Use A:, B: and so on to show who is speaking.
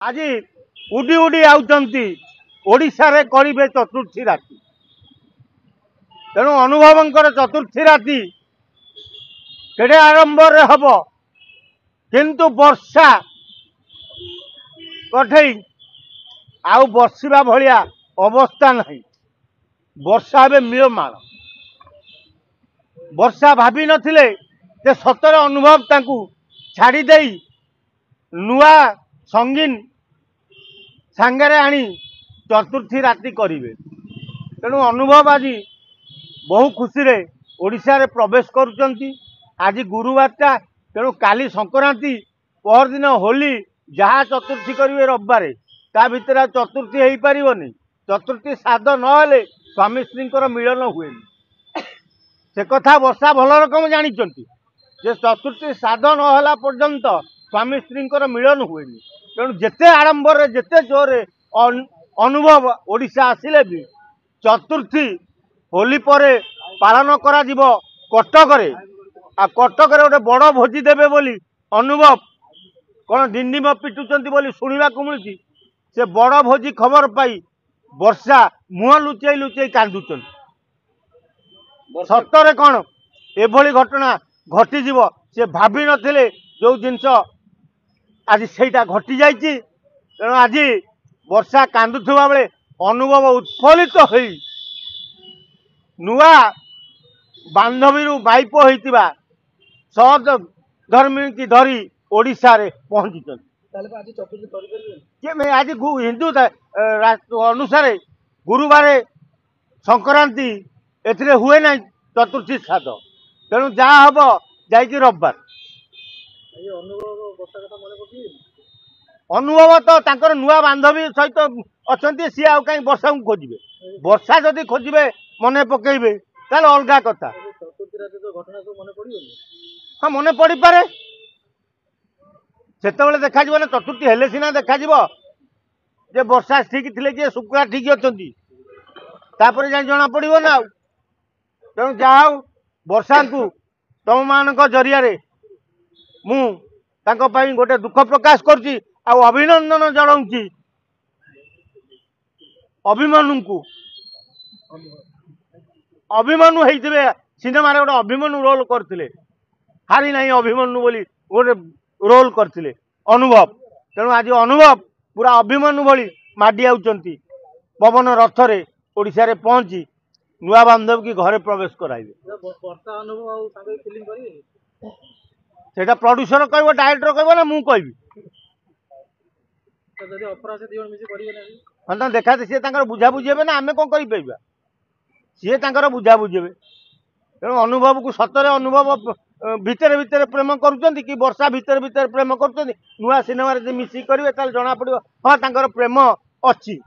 A: आज उड़ी उड़ी आउचंती ओडिशा रे करिबे चतुर्थी राति तेणु अनुभवंकर चतुर्थी राति केड़े आरंभ रे हब किंतु वर्षा कठै आउ बर्षिबा भलिया अवस्था नहीं। वर्षा ए मिलमाल वर्षा भाभी नथिले जे सतर अनुभव तांकू छाड़ी देई नुआ संगीन सांगरे आनी चतुर्थी राति करिवे। तेणु अनुभव आज बहु खुशी रे ओडिशा रे प्रवेश करुचंती। आज गुरुवारटा तेणु काली संक्रांति पर दिन होली जहाँ चतुर्थी करिवे रविवार ता भितर चतुर्थी हो पारिबनी। चतुर्थी साध नहेले स्वामी स्त्री मिलन हुए से कथा वर्षा भल रकम जानिचंती जे चतुर्थी साध नहला पर्यंत स्वामी स्त्री मिलन हुए। तेणु जेते आडंबर जेते जोर अनुभव ओडिशा आसिले भी चतुर्थी होली परे पालन करा जिवो कटक रे। आ कटक रे गोटे बड़ भोजी देबे बोली अनुभव कौन डिंडिम पिटुचंती बोली शुणा मिलुची। से बड़ भोजी खबर पाई वर्षा मुह लुचई लुचई कांदुचंती। सतरे कौन एभली घटना घटीजीव से भाभी नथिले जो जिनस आज सेटा घटी जाइए। तेणु आज वर्षा कांदुवा बेले अनुभव उत्फुल्लित हो नुआ बांधवी बाइप होता सहज धर्मी की धरी ओडिशा रे पहुंची। आज हिंदू अनुसार गुरुवार संक्रांति एथिरे हुए ना चतुर्थी श्राद्ध। तेणु जहाँ हम जा रविवार अनुभव तो तांकर नुआ बांधवी सहित अच्छा सी आउ कहीं वर्षा को खोजे। वर्षा जदि खोजे मन पकईबे ताल अलग कथा। हाँ मन पड़ पारे से देखा ना चतुर्थी हेले सीना देखा जे वर्षा ठीक थे कि शुक्ला ठीक अच्छा तापर जाए जना पड़ो ना। तेणु जहाँ वर्षा को तुम मान जरिया मु गोटे दुख प्रकाश करुच्ची आ अभिनंदन जनाऊँगी अभिमन्यु को। अभिमन्यु होते सिनेमा गोटे अभिमन्यु रोल करते हारी ना अभिमन्यु बोली गोटे रोल करते अनुभव। तेणु आज अनुभव पूरा अभिमन्यु भली माडी आउचंती पवन रथ रे ओडिशा रे पहुंची नुआ बांधव की घरे प्रवेश कराइबे। सेटा प्रोड्यूसर कहबो डायरेक्टर कहबो ना मु कहबी। हाँ देखा सी बुझा बुझे ना आम कौन कर सी बुझा बुझे। तेणु अनुभव को सतरे अनुभव भितर भितर प्रेम करुँच कि वर्षा भितर भितर प्रेम कर नुआ सिनेमा मिसिक करेंगे जना पड़ो हाँ प्रेम अच्छी।